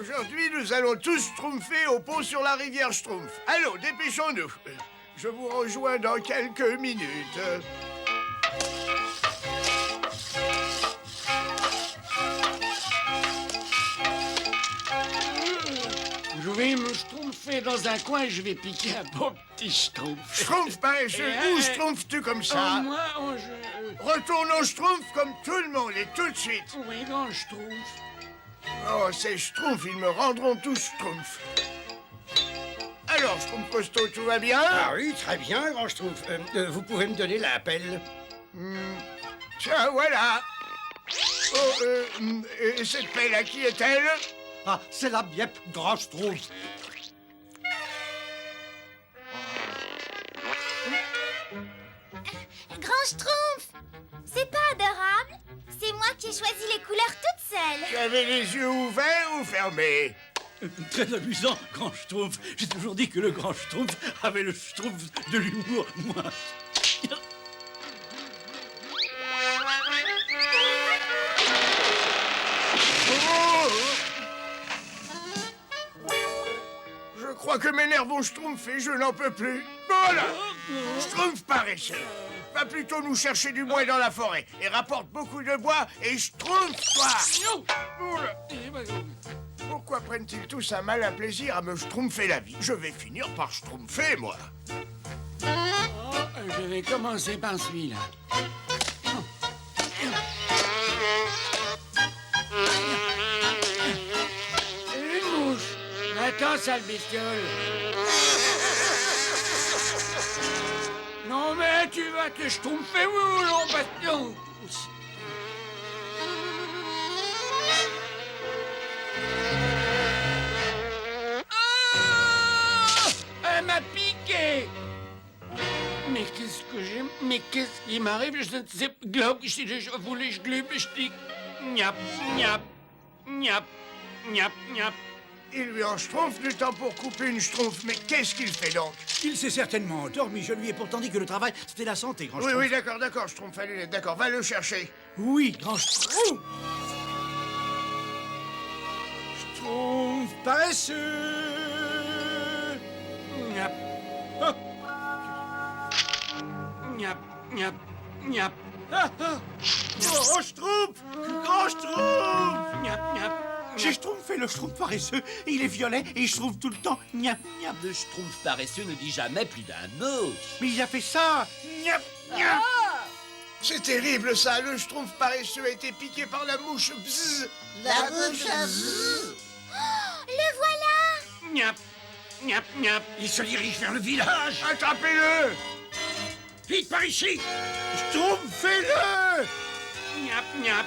Aujourd'hui, nous allons tous schtroumpfer au pont sur la rivière Schtroumpf. Allons, dépêchons-nous. Je vous rejoins dans quelques minutes. Je vais me schtroumpfer dans un coin et je vais piquer un beau petit schtroumpf. Schtroumpf paresseux, où schtroumpfes-tu comme ça? Moi, Retourne au schtroumpf comme tout le monde et tout de suite. Oui, grand schtroumpf. Oh, ces schtroumpfs, ils me rendront tous schtroumpf. Alors, schtroumpf costaud, tout va bien? Ah oui, très bien, grand Schtroumpf. Vous pouvez me donner l'appel? Tiens, voilà. Oh, et cette pelle, à qui est-elle? Ah, c'est la biep, grand Schtroumpf. Grand Schtroumpf, c'est pas adorable? C'est moi qui ai choisi les couleurs toute seule. Tu avais les yeux ouverts ou fermés? Très amusant, grand Schtroumpf. J'ai toujours dit que le grand Schtroumpf avait le Schtroumpf de l'humour, moi. Je crois que mes nerfs vont schtroumpfer, je n'en peux plus. Voilà. Schtroumpf paresseux. Va plutôt nous chercher du bois dans la forêt et rapporte beaucoup de bois et schtroumpf-toi. Oula. Pourquoi prennent-ils tous un malin plaisir à me schtroumpfer la vie? Je vais finir par schtroumpfer, moi. Je vais commencer par celui-là. Une mouche. Attends, sale bestiole. Non, mais tu vas te schtroumpfer, oui, non, bastion. Elle m'a piqué. Mais qu'est-ce que j'ai... Mais qu'est-ce qui m'arrive? Je ne sais pas... Globe, je voulais, je glube, je dis... Niap, niap, niap, niap, niap. Il lui en schtroumpf du temps pour couper une schtroumpf, mais qu'est-ce qu'il fait donc? Il s'est certainement endormi. Je lui ai pourtant dit que le travail, c'était la santé, grand Oui, Schtroumpf. oui, d'accord, schtroumpf à lunettes, d'accord, va le chercher. Oui, grand Schtroumpf. Schtroumpf paresseux. Niap. Niap, niap, niap. Ah, ah. Oh, Schtroumpf! Grand Schtroumpf! Niap, niap. J'ai schtroumpfé le Schtroumpf paresseux. Il est violet et il schtroumpf tout le temps. Niap, niap. Le Schtroumpf paresseux ne dit jamais plus d'un mot. Mais il a fait ça. Niap, niap. C'est terrible ça, le schtroumpf paresseux a été piqué par la mouche. Bzzz. La bouche à vous. Le voilà. Niap, niap, niap. Il se dirige vers le village. Attrapez-le! Vite, par ici. Schtroumpfez-le! Niap, niap.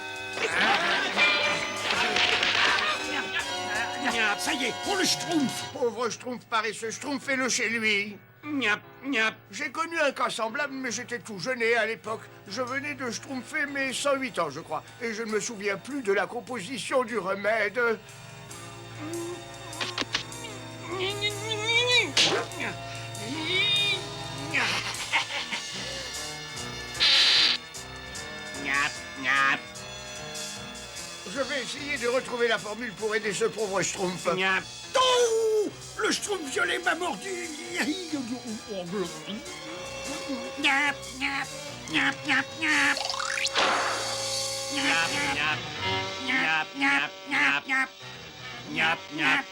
Niap, Ça y est, pour le Schtroumpf. Pauvre schtroumpf paresseux, schtroumpfez-le chez lui. niap, niap. J'ai connu un cas semblable, mais j'étais tout jeunet à l'époque. Je venais de schtroumpfer mes 108 ans, je crois, et je ne me souviens plus de la composition du remède. Niap, niap, Je vais essayer de retrouver la formule pour aider ce pauvre schtroumpf. niap. Oh, le Schtroumpf violet m'a mordu. Niap, niap, niap, niap, niap. Niap, niap, niap, niap, niap, niap. Niap, niap.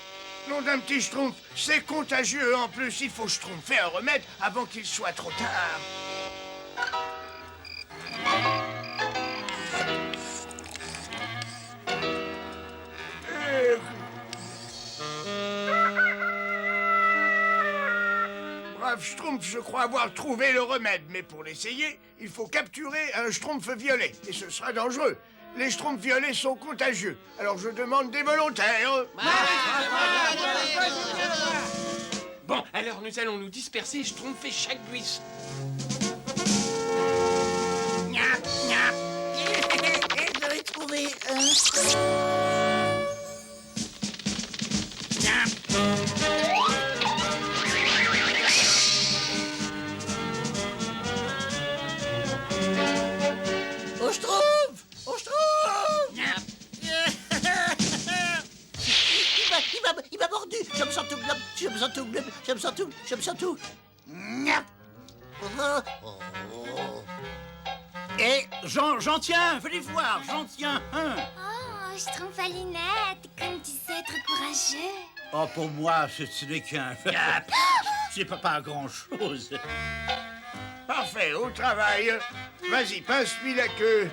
Nom d'un petit schtroumpf, c'est contagieux en plus. Il faut schtroumpfer un remède avant qu'il soit trop tard. Brave schtroumpf, je crois avoir trouvé le remède. Mais pour l'essayer, il faut capturer un schtroumpf violet. Et ce sera dangereux. Les schtroumpfs violets sont contagieux. Alors je demande des volontaires. Bon, alors nous allons nous disperser et schtroumpfer chaque buisson. Niap, niap. J'en ai trouvé un. Niap. Au Schtroumpf! Au Schtroumpf! Niap. Il va Je me sens tout globe, je me sens tout globe, je me sens tout, je me sens tout. Miap. Et j'en tiens, venez voir, j'en tiens un. Oh, Schtroumpfalinette, comme tu sais être courageux. Oh, pour moi, ce n'est qu'un... C'est pas grand-chose. Parfait, au travail. Vas-y, passe-lui la queue.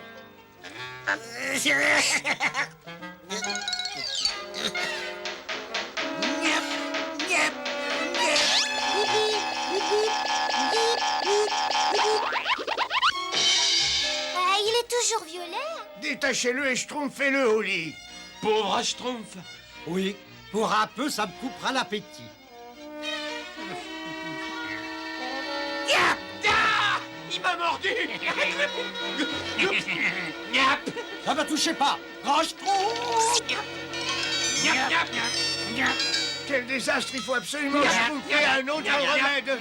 Il est toujours violet. Détachez-le et schtroumpfez-le au lit. Pauvre Schtroumpf. Oui, pour un peu, ça me coupera l'appétit. Il m'a mordu. Ça me touchez pas. Grand Schtroumpf. Quel désastre, il faut absolument schtroumpfer un autre remède.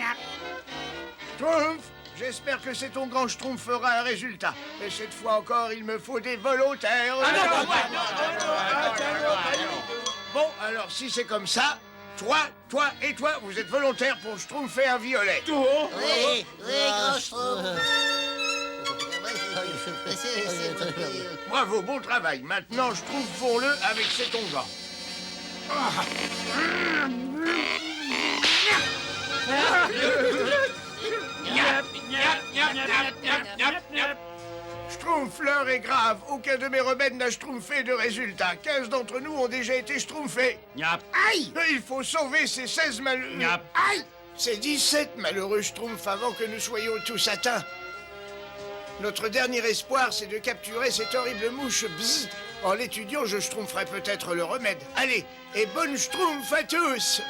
Schtroumpf, j'espère que c'est ton grand Schtroumpf fera un résultat. Mais cette fois encore, il me faut des volontaires. Bon, alors si c'est comme ça, toi et toi, vous êtes volontaires pour schtroumpfer un violet. Oui, grand Schtroumpf. Bravo, bon travail. Maintenant, schtroumpfons-le avec cet onguent. Schtroumpf, l'heure est grave. Aucun de mes remèdes n'a schtroumpfé de résultat. 15 d'entre nous ont déjà été schtroumpfés. Aïe! Il faut sauver ces 16 malheureux. Aïe! Ces 17 malheureux schtroumpfs avant que nous soyons tous atteints. Notre dernier espoir, c'est de capturer cette horrible mouche. Bzz. En l'étudiant, je schtroumpferai peut-être le remède. Allez, et bonne schtroumpf à tous!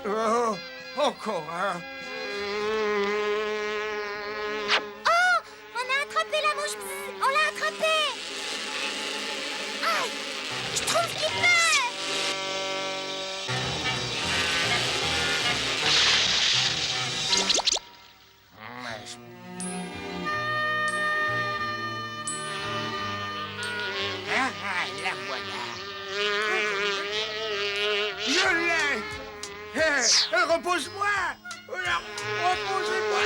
Oh, encore un. Oh, on a attrapé la mouche. Bzz, on l'a attrapée. Aïe, Schtroumpf qui meurt. La voilà. Je l'ai! Repose-moi! Reposez-moi!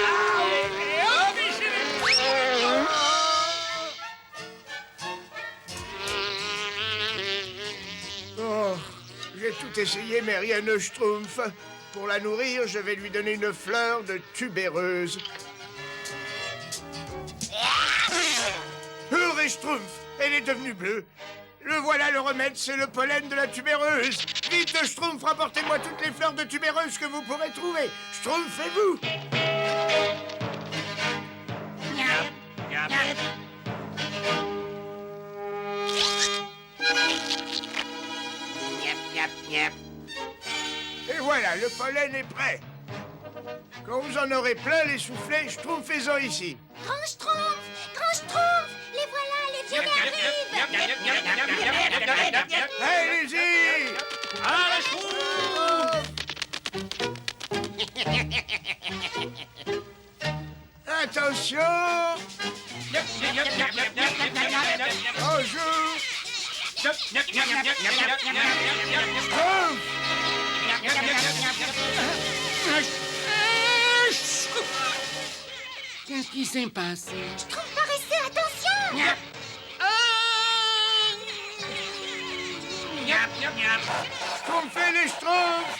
Oh, j'ai tout essayé, mais rien ne schtroumpf. Pour la nourrir, je vais lui donner une fleur de tubéreuse. Heureux schtroumpf! Elle est devenue bleue. Le voilà le remède, c'est le pollen de la tubéreuse. Vite, Schtroumpf, rapportez-moi toutes les fleurs de tubéreuse que vous pourrez trouver. Schtroumpfez-vous. Et voilà, le pollen est prêt. Quand vous en aurez plein les soufflets, Schtroumpfez-en ici. Grand Schtroumpf, les voilà, les violets arrivent. Allez-y! À la Schtroumpf! Attention! Bonjour! Qu'est-ce qui s'est passé? Schtroumpf paraissait, attention. Schtroumpfez les Schtroumpfs!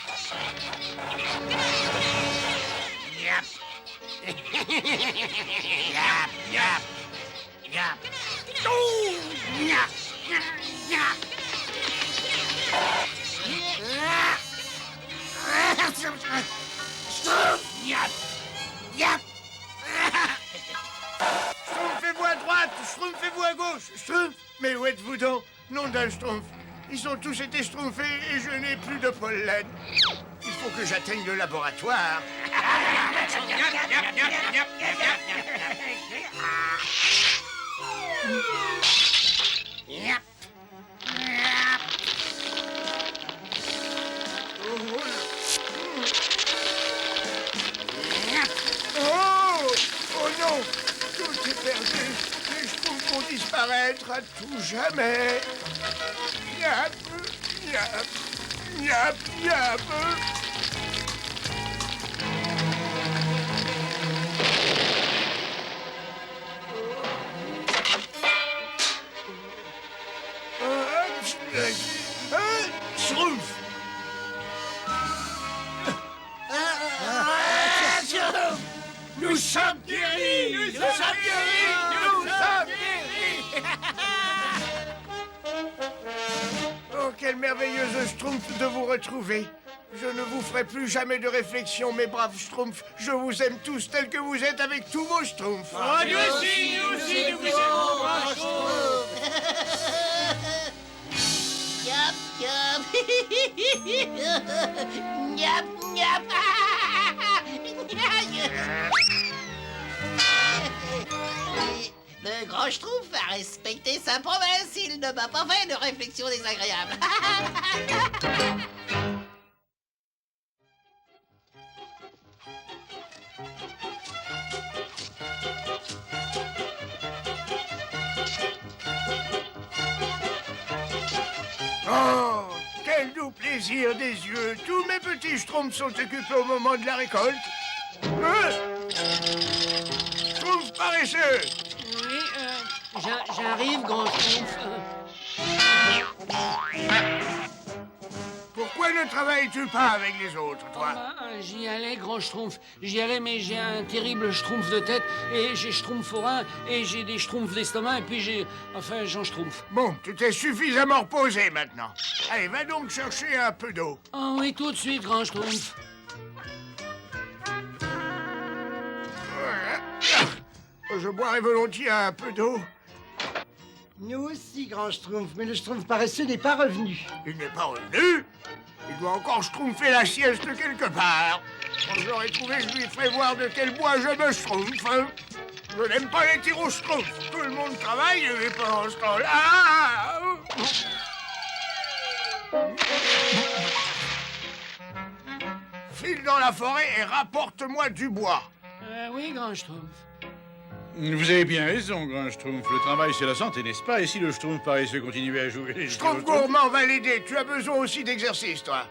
Schtroumpfez-vous à droite, Schtroumpfez-vous à gauche, Schtroumpf! Mais où êtes-vous donc? Nom d'un Schtroumpf. Ils ont tous été schtroumpfés et je n'ai plus de pollen. Il faut que j'atteigne le laboratoire. Oh! Oh non! Tout est perdu! Les Schtroumpfs vont disparaître à tout jamais. Yap, yap, yap, yap. Schtroumpf. Nous sommes guéris! Nous sommes guéris! Nous sommes guéris! Oh, quelle merveilleuse Schtroumpf de vous retrouver! Je ne vous ferai plus jamais de réflexion, mes braves Schtroumpfs. Je vous aime tous tels que vous êtes avec tous vos Schtroumpfs. Nous aussi, nous vous aimons, Yap, yap. Yap, yap. Le grand Schtroumpf a respecté sa promesse. Il ne m'a pas fait de réflexion désagréable. Oh, quel doux plaisir des yeux. Tous mes petits Schtroumpfs sont occupés au moment de la récolte. Schtroumpf paresseux. Oui, j'arrive, grand Schtroumpf. Pourquoi ne travailles-tu pas avec les autres, toi? J'y allais, grand Schtroumpf. J'y allais, mais j'ai un terrible Schtroumpf de tête, et j'ai Schtroumpf au rein, et j'ai des Schtroumpfs d'estomac, et puis j'ai... Enfin, j'en Schtroumpf. Bon, tu t'es suffisamment reposé maintenant. Allez, va donc chercher un peu d'eau. Oh oui, tout de suite, grand Schtroumpf. Je boirai volontiers un peu d'eau. Nous aussi, grand Schtroumpf, mais le Schtroumpf paresseux n'est pas revenu. Il n'est pas revenu. Il doit encore schtroumpfer la sieste quelque part. Quand je l'aurai trouvé, je lui ferai voir de quel bois je me schtroumpfe. Hein. Je n'aime pas les tirs au schtroumpf. Tout le monde travaille et pendant ce temps-là... File dans la forêt et rapporte-moi du bois. Oui, grand Schtroumpf. Vous avez bien raison, grand Schtroumpf. Le travail, c'est la santé, n'est-ce pas? Et si le Schtroumpf paresseux continuait à jouer... Schtroumpf gourmand va l'aider. Tu as besoin aussi d'exercice, toi.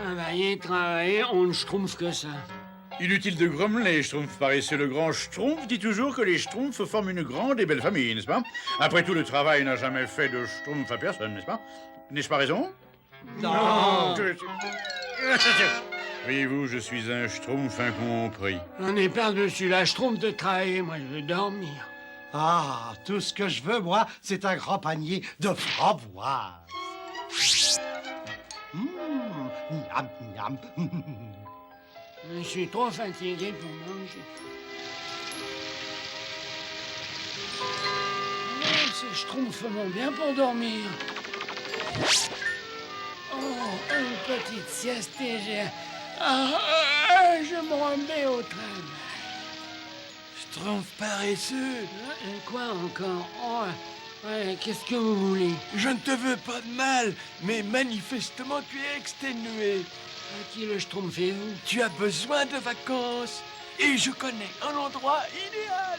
Travailler, travailler, on ne Schtroumpf que ça. Inutile de grommeler, Schtroumpf paresseux. Le grand Schtroumpf dit toujours que les Schtroumpfs forment une grande et belle famille, n'est-ce pas? Après tout, le travail n'a jamais fait de Schtroumpf à personne, n'est-ce pas? N'ai-je pas raison? Non. Voyez-vous, je suis un Schtroumpf incompris. J'en ai par-dessus la Schtroumpf de travailler, moi je veux dormir. Ah, tout ce que je veux, moi, c'est un grand panier de framboises. Miam, miam. Je suis trop fatigué pour manger. Ces Schtroumpfs vont bien pour dormir. Oh, une petite sieste et j'ai... je me remets au travail. Schtroumpf paresseux. Quoi encore? Oh, ouais, qu'est-ce que vous voulez? Je ne te veux pas de mal, mais manifestement tu es exténué. Qui le Schtroumpf et vous? Tu as besoin de vacances. Et je connais un endroit idéal.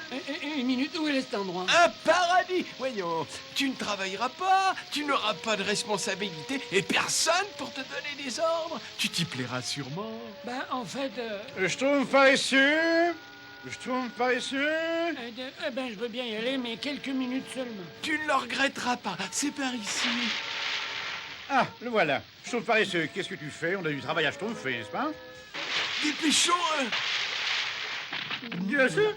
Une minute, où est cet endroit? Un paradis. Voyons, tu ne travailleras pas, tu n'auras pas de responsabilité et personne pour te donner des ordres. Tu t'y plairas sûrement. Ben, en fait... Le Schtroumpf paresseux. Le Schtroumpf paresseux. ben, je veux bien y aller, mais quelques minutes seulement. Tu ne le regretteras pas, c'est par ici. Ah, le voilà. Schtroumpf paresseux, qu'est-ce que tu fais? On a du travail à schtroumpfer, n'est-ce pas? Dépêchons. Bien sûr.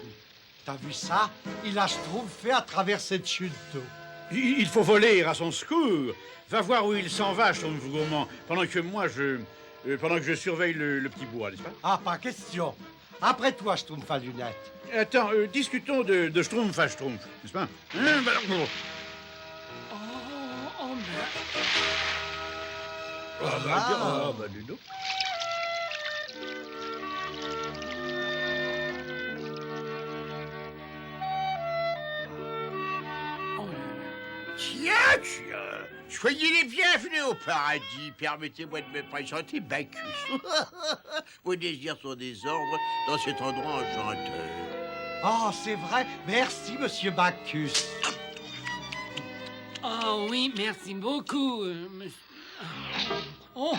T'as vu ça? Il a schtroumpfé à travers cette chute d'eau. Il faut voler à son secours. Va voir où il s'en va, Schtroumpf gourmand, pendant que moi, pendant que je surveille le petit bois, n'est-ce pas? Ah, pas question. Après toi, Schtroumpf à lunettes. Attends, discutons de Schtroumpf à Schtroumpf, n'est-ce pas? Hein, bah, bon. Dis donc. Tiens, soyez les bienvenus au paradis. Permettez-moi de me présenter Bacchus. Vos désirs sont des ordres dans cet endroit enchanteur. Oh, c'est vrai. Merci, monsieur Bacchus. Oh oui, merci beaucoup, monsieur. Oh.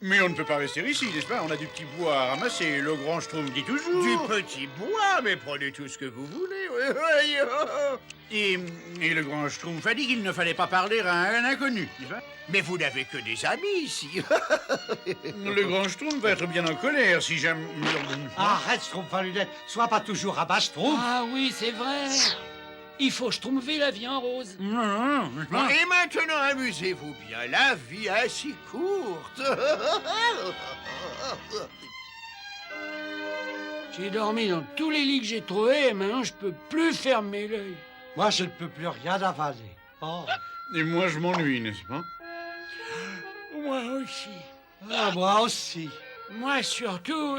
Mais on ne peut pas rester ici, n'est-ce pas? On a du petit bois à ramasser. Le grand Schtroumpf dit toujours. Du petit bois, mais prenez tout ce que vous voulez. Et le grand Schtroumpf a dit qu'il ne fallait pas parler à un inconnu, n'est-ce pas? Mais vous n'avez que des amis ici. Le grand Schtroumpf va être bien en colère si jamais... Arrête, Schtroumpf à lunettes. Sois pas toujours à bas, Schtroumpf. Ah oui, c'est vrai. Il faut schtroumpfer la vie en rose. Non, n'est-ce pas? Et maintenant, amusez-vous bien. La vie est si courte. J'ai dormi dans tous les lits que j'ai trouvés et maintenant je peux plus fermer l'œil. Moi, je ne peux plus rien avaler. Oh. Et moi, je m'ennuie, n'est-ce pas? Moi aussi. Ah, moi aussi. Moi surtout,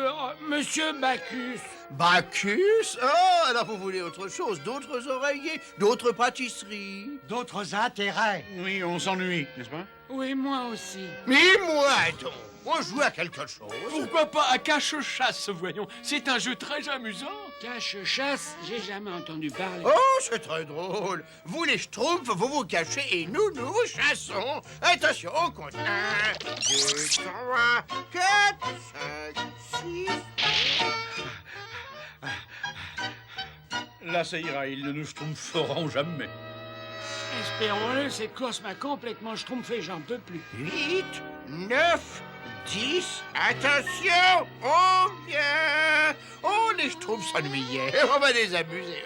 monsieur Bacchus. Bacchus? Oh, alors vous voulez autre chose? D'autres oreillers? D'autres pâtisseries? D'autres intérêts. Oui, on s'ennuie, n'est-ce pas? Oui, moi aussi. Mais moi, donc, on joue à quelque chose. Pourquoi pas à cache-chasse, voyons. C'est un jeu très amusant. Cache-chasse, j'ai jamais entendu parler. Oh, c'est très drôle. Vous, les Schtroumpfs, vous vous cachez et nous, nous vous chassons. Attention, on compte. 1, 2, 3, 4, 5, 6... Là, ça ira, ils ne nous schtroumpferont jamais. Espérons-le, cette course m'a complètement schtroumpfé, j'en peux plus. 8, 9, 10, attention, on vient. Oh, les Schtroumpfs s'ennuyaient, on va les amuser.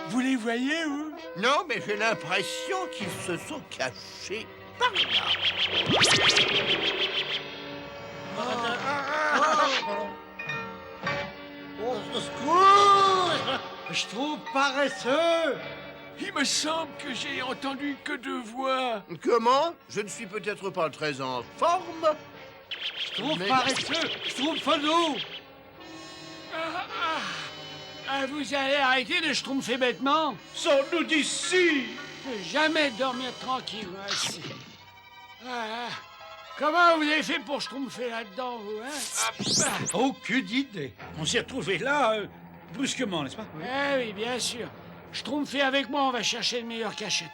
Vous les voyez, vous? Non, mais j'ai l'impression qu'ils se sont cachés par là. Au secours! Schtroumpf paresseux! Il me semble que j'ai entendu que 2 voix. Comment? Je ne suis peut-être pas très en forme. Schtroumpf Mais- paresseux! Schtroumpf-nous! Vous allez arrêter de schtroumpfer bêtement? Sors-nous d'ici! Je peux jamais dormir tranquille, moi, ici. Ah, comment vous avez fait pour schtroumpfer là-dedans, vous, hein? Aucune idée. On s'est retrouvés là, brusquement, n'est-ce pas? Eh oui, bien sûr. Schtroumpfez avec moi, on va chercher une meilleure cachette.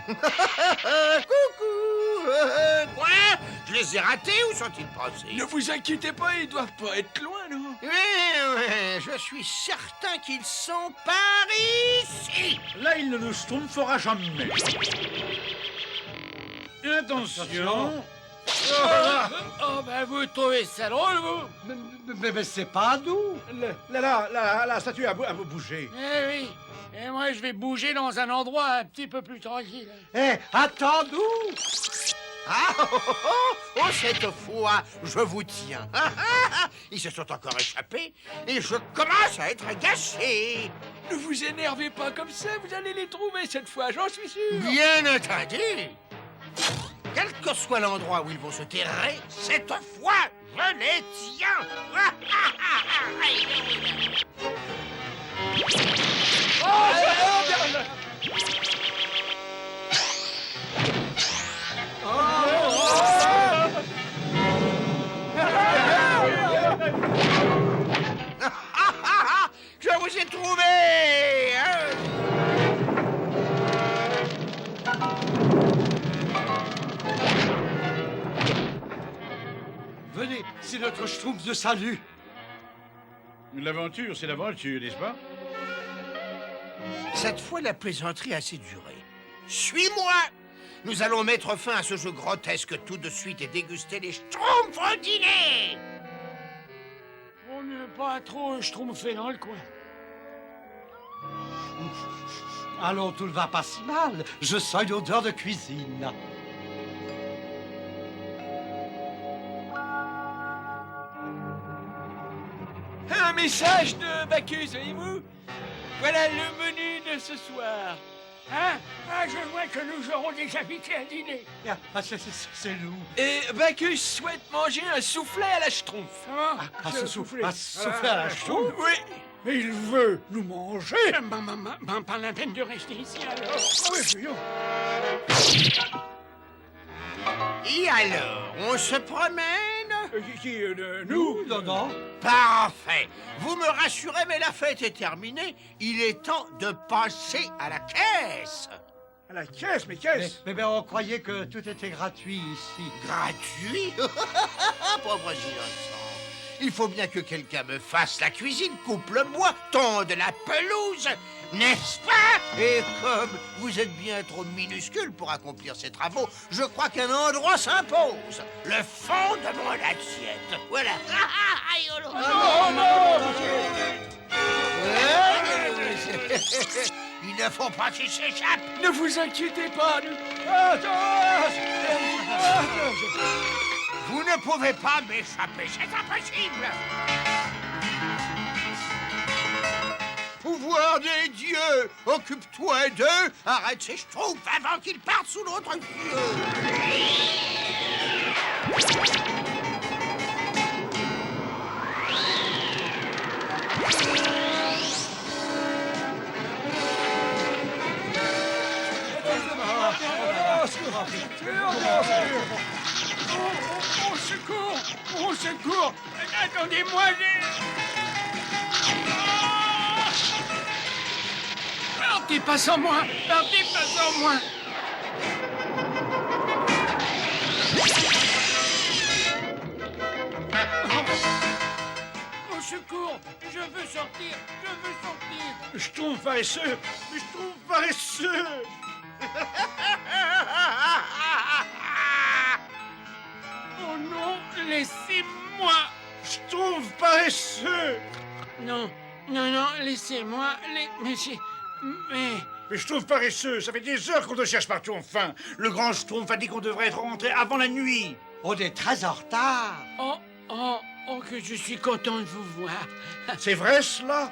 Coucou. Quoi? Je les ai ratés, où sont-ils passés? Ne vous inquiétez pas, ils doivent pas être loin, non? Oui, je suis certain qu'ils sont par ici. Là, il ne nous schtroumpfera jamais. Et attention! Oh, ben vous trouvez ça drôle, vous? Mais c'est pas nous. La statue a bougé. Eh oui. Et moi, je vais bouger dans un endroit un petit peu plus tranquille. Eh, attends-nous! Ah, oh, cette fois, je vous tiens. Ils se sont encore échappés et je commence à être agacé. Ne vous énervez pas comme ça, vous allez les trouver cette fois, j'en suis sûr. Bien entendu. Quel que soit l'endroit où ils vont se terrer, cette fois, je les tiens. Je vous ai trouvé, hein? Venez, c'est notre Schtroumpf de salut. L'aventure, c'est l'aventure, n'est-ce pas? Cette fois, la plaisanterie a assez duré. Suis-moi! Nous allons mettre fin à ce jeu grotesque tout de suite et déguster les Schtroumpfs au dîner! On n'est pas trop schtroumpfer dans le coin. Allons, tout ne va pas si mal. Je sens une odeur de cuisine. Un message de Bacchus, voyez-vous? Voilà le menu de ce soir. Hein? Ah, je vois que nous aurons des invités à dîner. Ah, c'est nous. Et Bacchus souhaite manger un soufflet à la schtroumpf. Comment? Un souffle à la Schtroumpf. Oui. Mais il veut nous manger! Pas la peine de rester ici, alors. Et alors, on se promène Nous? Non, non. Parfait. Vous me rassurez, mais la fête est terminée. Il est temps de passer à la caisse. À la caisse, mais caisse? Mais on croyait que tout était gratuit ici. Gratuit? Pauvre innocent. Il faut bien que quelqu'un me fasse la cuisine, coupe le bois, tonde la pelouse, n'est-ce pas? Et comme vous êtes bien trop minuscule pour accomplir ces travaux, je crois qu'un endroit s'impose. Le fond de mon assiette. Voilà. Il ne faut pas qu'il s'échappe. Ne vous inquiétez pas. Vous ne pouvez pas m'échapper, c'est impossible. Pouvoir des dieux, occupe-toi d'eux, arrête ces schtroumpfs avant qu'ils partent sous notre yeux. Au secours! Au secours! Attendez-moi! Partez pas sans moi! Partez pas sans moi! Au secours! Je veux sortir! Je veux sortir! Schtroumpf paresseux! Schtroumpf paresseux! Oh non! Laissez-moi! Schtroumpf paresseux! Non, non, non, laissez-moi, monsieur, Mais Schtroumpf paresseux, ça fait des heures qu'on te cherche partout, enfin! Le grand Schtroumpf a dit qu'on devrait être rentré avant la nuit! On est très en retard. oh, que je suis content de vous voir. C'est vrai, cela?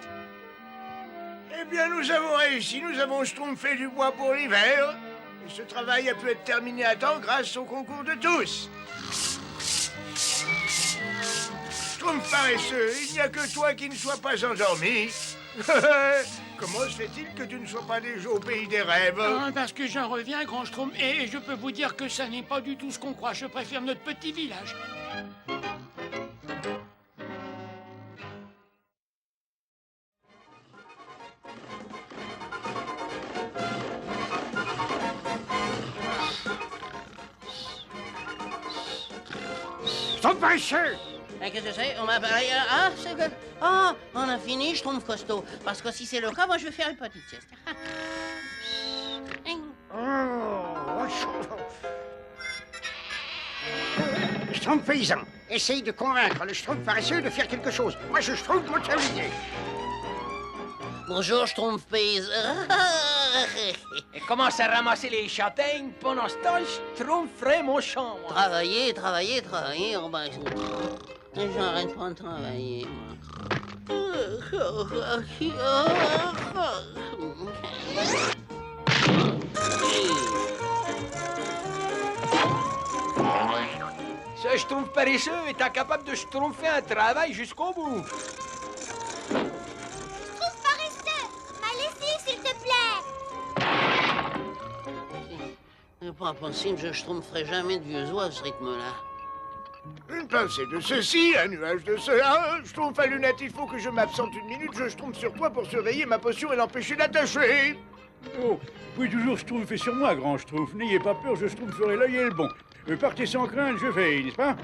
Eh bien, nous avons réussi, nous avons schtroumpfé du bois pour l'hiver. Et ce travail a pu être terminé à temps grâce au concours de tous. Schtroumpf paresseux, il n'y a que toi qui ne sois pas endormi. Comment se fait-il que tu ne sois pas déjà au pays des rêves? Parce que j'en reviens, grand Schtroumpf, et je peux vous dire que ça n'est pas du tout ce qu'on croit. Je préfère notre petit village. Schtroumpf paresseux! Qu'est-ce que c'est? On m'a parlé. Ah, c'est que. Ah, on a fini, je trouve costaud. Parce que si c'est le cas, moi je vais faire une petite sieste. Schtroumpf paysan, essaye de convaincre le Schtroumpf paresseux de faire quelque chose. Moi, je Schtroumpf motorier. Bonjour, je trouve paysan. Et commence à ramasser les châtaignes. Pendant ce temps, je tromperai mon champ. moi. Travailler. Oh, ben, j'arrête pas de travailler, moi. Ce schtroumpf paresseux est incapable de schtroumpfer un travail jusqu'au bout. Schtroumpf paresseux, ma lessive, s'il te plaît. C'est pas possible, je schtroumpferai jamais de vieux oies à ce rythme-là. Une pincée de ceci, un nuage de cela. Schtroumpf à lunette, il faut que je m'absente une minute. Je schtroumpf sur toi pour surveiller ma potion et l'empêcher d'attacher. Oh, vous pouvez toujours schtroumpfer sur moi, grand Schtroumpf. N'ayez pas peur, je schtroumpferai l'œil et le bon. Partez sans crainte, je veille, n'est-ce pas?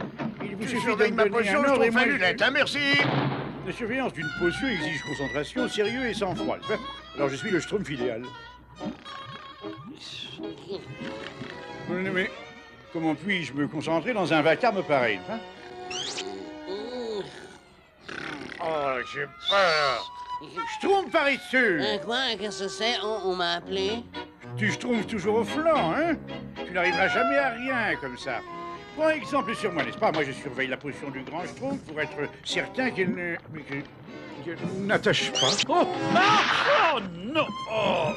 Il vous Tu suffit de surveilles me ma donner potion, un ordre et Schtroumpf moi à je- lunette, hein, merci. La surveillance d'une potion exige concentration, sérieux et sang-froid. n'est-ce pas? Alors je suis le Schtroumpf idéal. Mais comment puis-je me concentrer dans un vacarme pareil, hein? Oh, j'ai peur. Schtroumpf paresseux. Quoi? Qu'est-ce que c'est? On m'a appelé? Tu schtroumpfes toujours au flanc, hein? Tu n'arriveras jamais à rien comme ça. Prends exemple sur moi, n'est-ce pas? Moi, je surveille la potion du grand Schtroumpf pour être certain qu'elle ne... mais qu'elle n'attache pas. Oh! Ah! Oh non! Oh!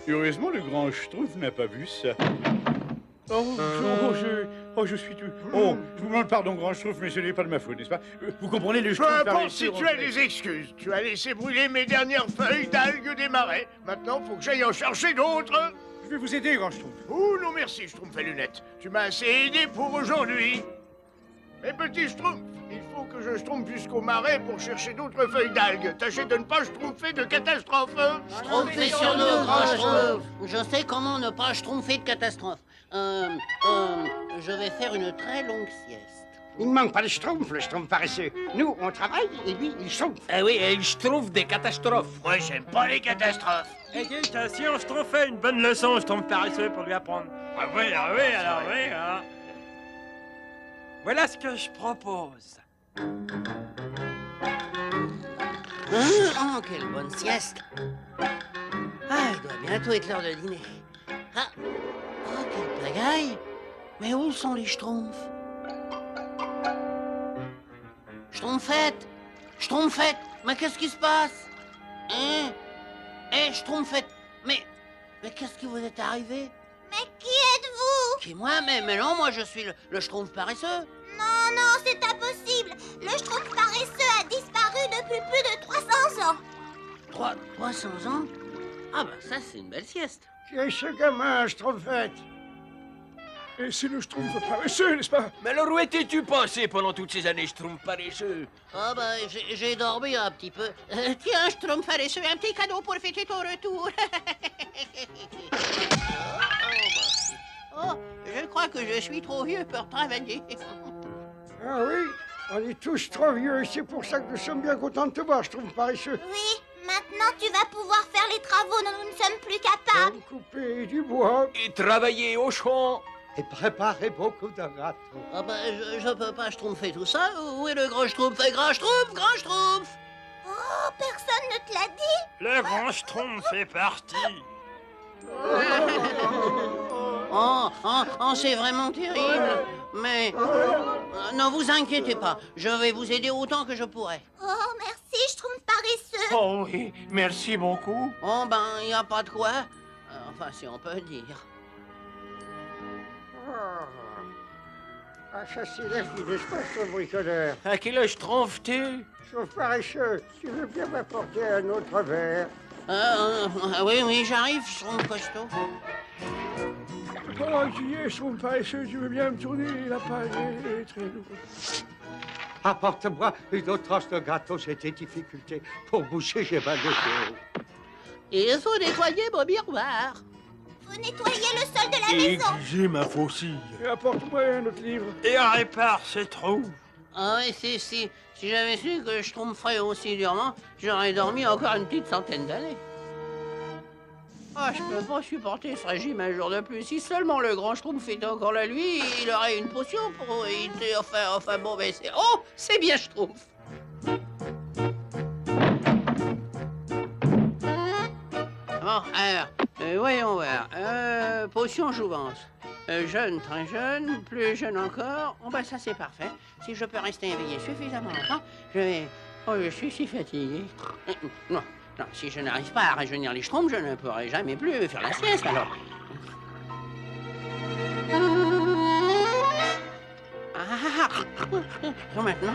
Heureusement, le grand Schtroumpf n'a pas vu ça. Je suis tout... Oh, je vous demande pardon, grand Schtroumpf, mais ce n'est pas de ma faute, n'est-ce pas? Vous comprenez, le Peu Schtroumpf importe paresseux si tu as rentré- des excuses. Tu as laissé brûler mes dernières feuilles d'algues des marais. Maintenant, faut que j'aille en chercher d'autres. Je vais vous aider, grand Schtroumpf. Oh non merci, Schtroumpf et lunettes. Tu m'as assez aidé pour aujourd'hui. Mais petit Schtroumpf, il faut que je schtroumpfe jusqu'au marais pour chercher d'autres feuilles d'algues. Tâchez de ne pas schtroumpfer de catastrophe. Schtroumpfez sur nous, grand Schtroumpf. Je sais comment ne pas schtroumpfer de catastrophe. Je vais faire une très longue sieste. Il ne manque pas de Schtroumpf, le Schtroumpf paresseux. Nous, on travaille et lui, il Schtroumpf. Ah oui, et je trouve des catastrophes. Moi, j'aime pas les catastrophes. Si on Schtroumpf fait une bonne leçon, Schtroumpf paresseux pour lui apprendre. Ah oui, alors oui. Voilà ce que je propose. Quelle bonne sieste. Ah, il doit bientôt être l'heure de dîner. Ah, oh, quelle pagaille. Mais où sont les Schtroumpfs? Schtroumpfette, mais qu'est-ce qui se passe? Hein? Schtroumpfette, mais qu'est-ce qui vous est arrivé? Mais qui êtes-vous? Qui, moi? Mais non, moi je suis le Schtroumpf paresseux. Non, c'est impossible. Le Schtroumpf paresseux a disparu depuis plus de 300 ans. 300 ans? Ah bah ça c'est une belle sieste. Qui est ce gamin, Schtroumpfette? Et c'est le Schtroumpf paresseux, n'est-ce pas? Mais alors où étais-tu passé pendant toutes ces années, Schtroumpf paresseux? Ah bah j'ai dormi un petit peu. Tiens, Schtroumpf paresseux, un petit cadeau pour fêter ton retour. Oh, je crois que je suis trop vieux pour travailler. Ah oui, on est tous trop vieux et c'est pour ça que nous sommes bien contents de te voir, Schtroumpf paresseux. Oui, maintenant tu vas pouvoir faire les travaux dont nous ne sommes plus capables. Comme couper du bois Et travailler au champ. et préparer beaucoup de gâteaux. Ah bah je peux pas schtroumpfer tout ça. Où est le grand Schtroumpf? Grand Schtroumpf? Oh, personne ne te l'a dit? Le grand Schtroumpf est parti. Oh, c'est vraiment terrible. Mais ne vous inquiétez pas, je vais vous aider autant que je pourrai. Oh, merci, Schtroumpf paresseux. Oh oui, merci beaucoup. Oh ben, y a pas de quoi. Enfin, si on peut dire. Ah, ça c'est la vie, n'est-ce pas, ce bricoleur? À quel âge Schtroumpf-tu? Schtroumpf paresseux, tu veux bien m'apporter un autre verre? Oui, j'arrive, Schtroumpf costaud. Oh, j'y ai, Schtroumpf paresseux, tu veux bien me tourner la page est très lourde. Apporte-moi une autre tranche de gâteau, j'ai des difficultés. Pour boucher, j'ai mal de dos. Il faut nettoyer mon miroir. Faut nettoyer le sol de la maison. J'ai ma faucille. Et apporte-moi un autre livre. Et on répare ses trous. Ah oui, si j'avais su que je tromperais aussi durement, j'aurais dormi encore une petite centaine d'années. Ah, je peux pas supporter ce régime un jour de plus. Si seulement le grand Schtroumpf était encore là, lui, il aurait une potion pour éviter... Enfin bon, mais c'est... Oh, c'est bien Schtroumpf. Bon, alors, voyons voir. Potion jouvence. Jeune, très jeune, plus jeune encore. Oh, ben ça c'est parfait. Si je peux rester éveillé suffisamment longtemps, je vais... Oh, je suis si fatigué. Non, si je n'arrive pas à rajeunir les Schtroumpfs, je ne pourrai jamais plus faire la sieste, alors. Maintenant,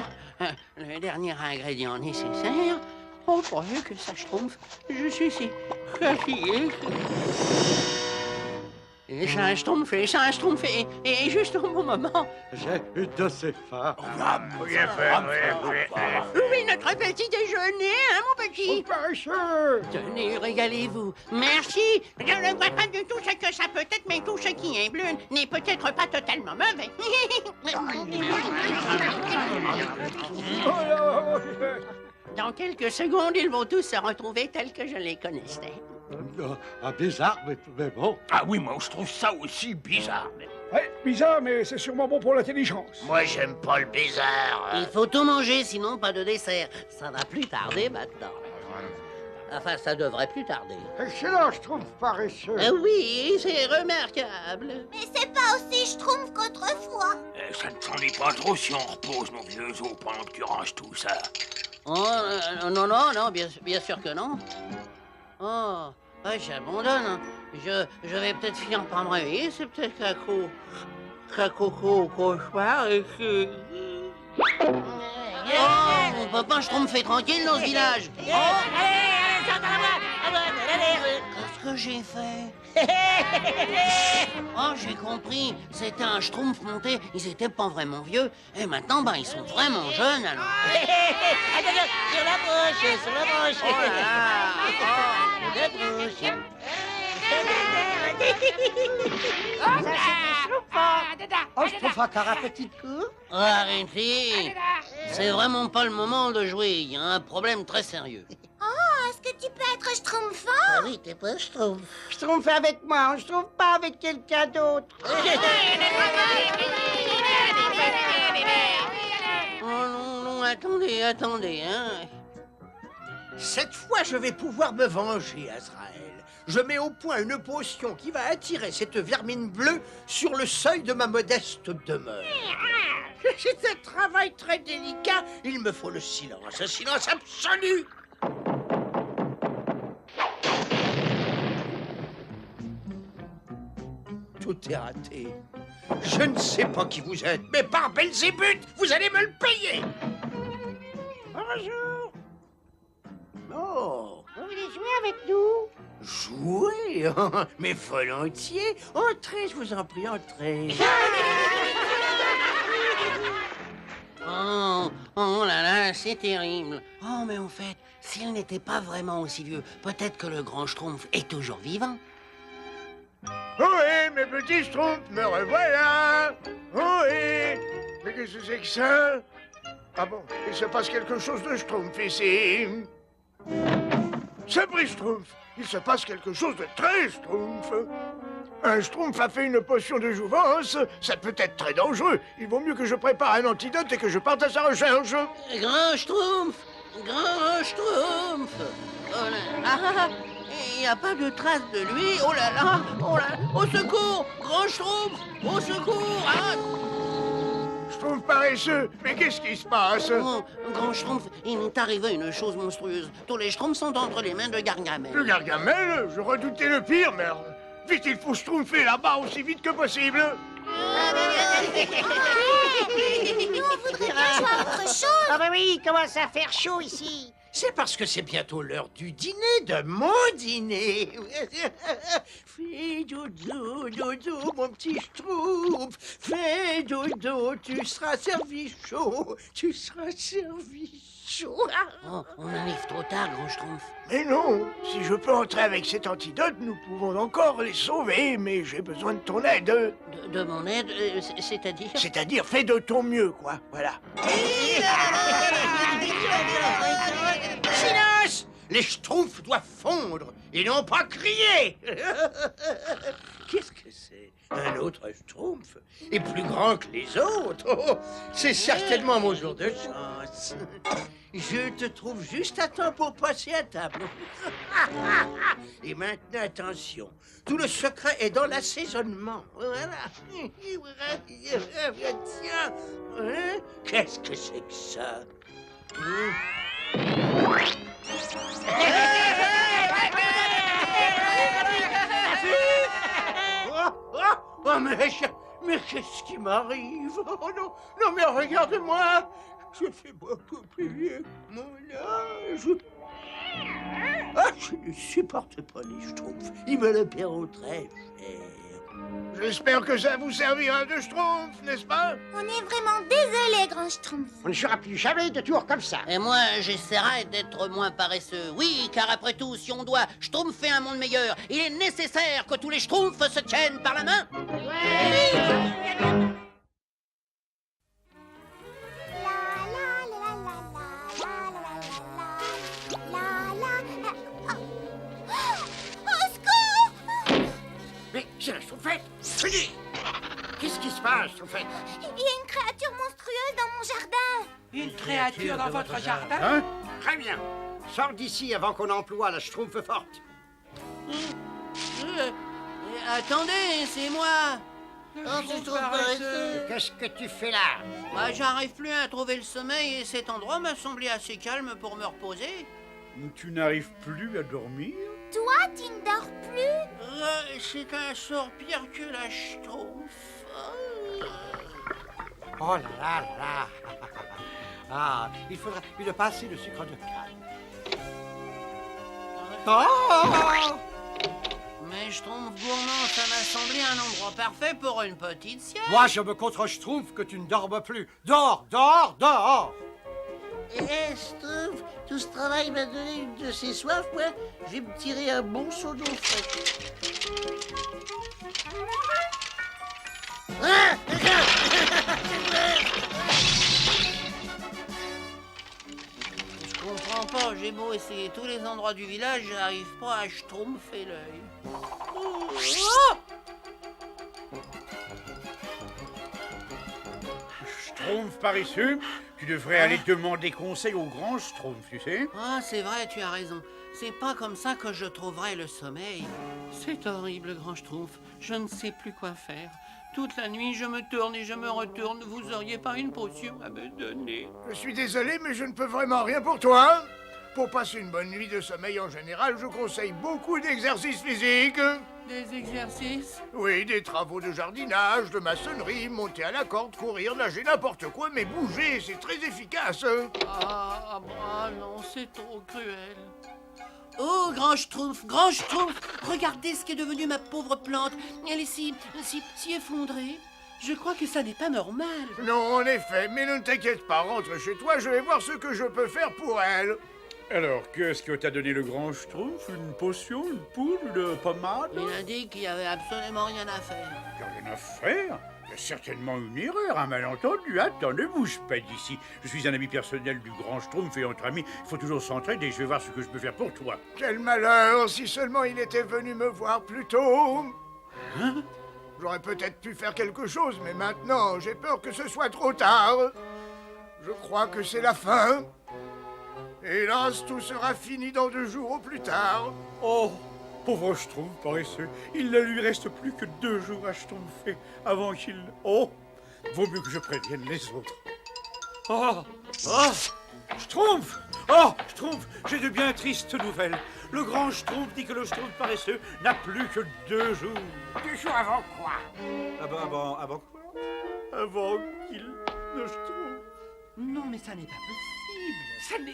le dernier ingrédient nécessaire. Oh, pourvu que ça Schtroumpf, je suis si fatigué. Et ça Schtroumpf, et juste au bon moment. J'ai eu de ces faim. Oui, notre petit déjeuner, hein, mon petit? Paresseux! Tenez, régalez-vous. Merci. Je ne vois pas du tout ce que ça peut être, mais tout ce qui est bleu n'est peut-être pas totalement mauvais. Dans quelques secondes, ils vont tous se retrouver tels que je les connaissais. Bizarre, mais bon. Ah oui, moi je trouve ça aussi bizarre. Ouais, bizarre, mais c'est sûrement bon pour l'intelligence. Moi, j'aime pas le bizarre. Il faut tout manger, sinon pas de dessert. Ça va plus tarder maintenant. Enfin, ça devrait plus tarder. Excellent, Schtroumpf paresseux. Oui, c'est remarquable. Mais c'est pas aussi Schtroumpf qu'autrefois. Ça ne s'ennuie pas trop si on repose nos vieux os pendant que tu ranges tout ça. Oh, non, bien sûr que non. Oh, ouais, j'abandonne. Hein. Je vais peut-être finir par me réveiller, c'est peut-être Caco cauchemar et que... Oh, on peut pas se tromper tranquille dans ce village. Qu'est-ce que j'ai fait? Oh, j'ai compris. C'était un schtroumpf monté. Ils étaient pas vraiment vieux. Et maintenant, ben, ils sont vraiment jeunes, alors. Sur la bouche, sur la bouche. Oh là là. La bouche. Oh, je trouve encore un petit coup. Oh, arrêtez. C'est vraiment pas le moment de jouer. Il y a un problème très sérieux. Oh, est-ce que tu peux être schtroumpfant? Ah oui, t'es pas schtroumpf. Schtroumpf avec moi, je trouve pas avec quelqu'un d'autre. Oh non, non, attendez, attendez, hein. Cette fois, je vais pouvoir me venger, Azrael. Je mets au point une potion qui va attirer cette vermine bleue sur le seuil de ma modeste demeure. C'est un travail très délicat. Il me faut le silence, un silence absolu. Tout est raté. Je ne sais pas qui vous êtes, mais par Belzébuth, vous allez me le payer. Bonjour. Oh. Vous voulez jouer avec nous? Jouer? Mais volontiers. Entrez, je vous en prie, entrez. Oh là là, c'est terrible. Oh, mais en fait, s'il n'était pas vraiment aussi vieux, peut-être que le grand schtroumpf est toujours vivant. Oui, mes petits schtroumpfs, me revoilà. Oui. Mais qu'est-ce que c'est que ça? Ah bon, il se passe quelque chose de schtroumpf ici. Sabri Schtroumpf, il se passe quelque chose de très schtroumpf. Un schtroumpf a fait une potion de jouvence, ça peut être très dangereux. Il vaut mieux que je prépare un antidote et que je parte à sa recherche. Grand schtroumpf! Grand schtroumpf! Oh là, ah, il n'y a pas de trace de lui. Oh là là! Oh là! Au secours! Grand schtroumpf! Au secours! Ah! Schtroumpf paresseux, mais qu'est-ce qui se passe? Oh, grand schtroumpf, il m'est arrivé une chose monstrueuse. Tous les schtroumpfs sont entre les mains de Gargamel. Le Gargamel? Je redoutais le pire, merde. Vite, il faut schtroumpfer là-bas aussi vite que possible. Nous, on voudrait bien jouer à autre chose. Ah bah oui, il commence à faire chaud ici. C'est parce que c'est bientôt l'heure du dîner, de mon dîner. Fais dodo, dodo, mon petit schtroumpf. Fais dodo, tu seras servi chaud. Tu seras servi chaud. Oh, on arrive trop tard, grand schtroumpf. Mais non, si je peux entrer avec cet antidote, nous pouvons encore les sauver, mais j'ai besoin de ton aide. De mon aide, c'est-à-dire? C'est-à-dire, fais de ton mieux, quoi, voilà. Silence! Les schtroumpfs doivent fondre et non pas crier. Qu'est-ce que c'est? Un autre schtroumpf? Et plus grand que les autres? Oh, c'est certainement mon jour de chance. Je te trouve juste à temps pour passer à table. Et maintenant, attention. Tout le secret est dans l'assaisonnement. Voilà. Tiens. Hein? Qu'est-ce que c'est que ça? Oh, mais qu'est-ce qui m'arrive? Oh non, non, mais regarde-moi. Je fais beaucoup plus vieux que mon âge. Ah, je ne supporte pas les schtroumpfs. Ils me le paieront très cher. J'espère que ça vous servira de schtroumpf, n'est-ce pas? On est vraiment désolé, grand schtroumpf. On ne jouera plus jamais de tour comme ça. Et moi, j'essaierai d'être moins paresseux. Oui, car après tout, si on doit schtroumpfer un monde meilleur, il est nécessaire que tous les schtroumpfs se tiennent par la main. Mais c'est la chauffette. Qu'est-ce qui se passe, chauffette? Il y a une créature monstrueuse dans mon jardin. Une créature dans votre jardin? Hein? Très bien. Sors d'ici avant qu'on emploie la schtroumpf forte. Attendez, c'est moi. Qu'est-ce que tu fais là? Bah, j'arrive plus à trouver le sommeil et cet endroit m'a semblé assez calme pour me reposer. Tu n'arrives plus à dormir? Toi, tu ne dors plus? C'est un sort pire que la schtroumpf. Oh là là là. Ah, il faudra lui passer le sucre de canne. Oh! Mais Schtroumpf gourmand, ça m'a semblé un endroit parfait pour une petite sieste. Moi, je me contre Schtroumpf que tu ne dormes plus. Dors, dors, dors. Schtroumpf, tout ce travail m'a donné une de ces soifs, moi. Je vais me tirer un bon seau d'eau fraîche. Ah Je comprends pas, j'ai beau essayer tous les endroits du village, j'arrive pas à schtroumpfer l'œil. Schtroumpf paresseux, tu devrais aller demander conseil au grand Schtroumpf, tu sais. Ah, c'est vrai, tu as raison. C'est pas comme ça que je trouverai le sommeil. C'est horrible, grand Schtroumpf. Je ne sais plus quoi faire. Toute la nuit, je me tourne et je me retourne. Vous auriez pas une potion à me donner? Je suis désolé, mais je ne peux vraiment rien pour toi. Pour passer une bonne nuit de sommeil en général, je conseille beaucoup d'exercices physiques. Des exercices? Oui, des travaux de jardinage, de maçonnerie, monter à la corde, courir, nager, n'importe quoi, mais bouger, c'est très efficace. Ah non, c'est trop cruel. Oh, grand Schtroumpf, regardez ce qu'est devenu ma pauvre plante. Elle est si effondrée. Je crois que ça n'est pas normal. Non, en effet, mais ne t'inquiète pas, rentre chez toi, je vais voir ce que je peux faire pour elle. Alors, qu'est-ce que t'a donné le grand Schtroumpf? Une potion, une poule, une pommade? Il a dit qu'il n'y avait absolument rien à faire. Il n'y a rien à faire? Il y a certainement une erreur, un malentendu. Attends, ne bouge pas d'ici. Je suis un ami personnel du grand Schtroumpf et entre amis, il faut toujours s'entraider. Je vais voir ce que je peux faire pour toi. Quel malheur, si seulement il était venu me voir plus tôt. Hein? J'aurais peut-être pu faire quelque chose, mais maintenant, j'ai peur que ce soit trop tard. Je crois que c'est la fin. Hélas, tout sera fini dans 2 jours au plus tard. Oh, pauvre Schtroumpf paresseux. Il ne lui reste plus que 2 jours à schtroumpfer avant qu'il... Oh, vaut mieux que je prévienne les autres. Oh, Schtroumpf! Oh, Schtroumpf, j'ai de bien tristes nouvelles. Le grand Schtroumpf dit que le Schtroumpf paresseux n'a plus que 2 jours. 2 jours avant quoi? Avant quoi? Avant qu'il ne schtroumpfe. Non, mais ça n'est pas possible.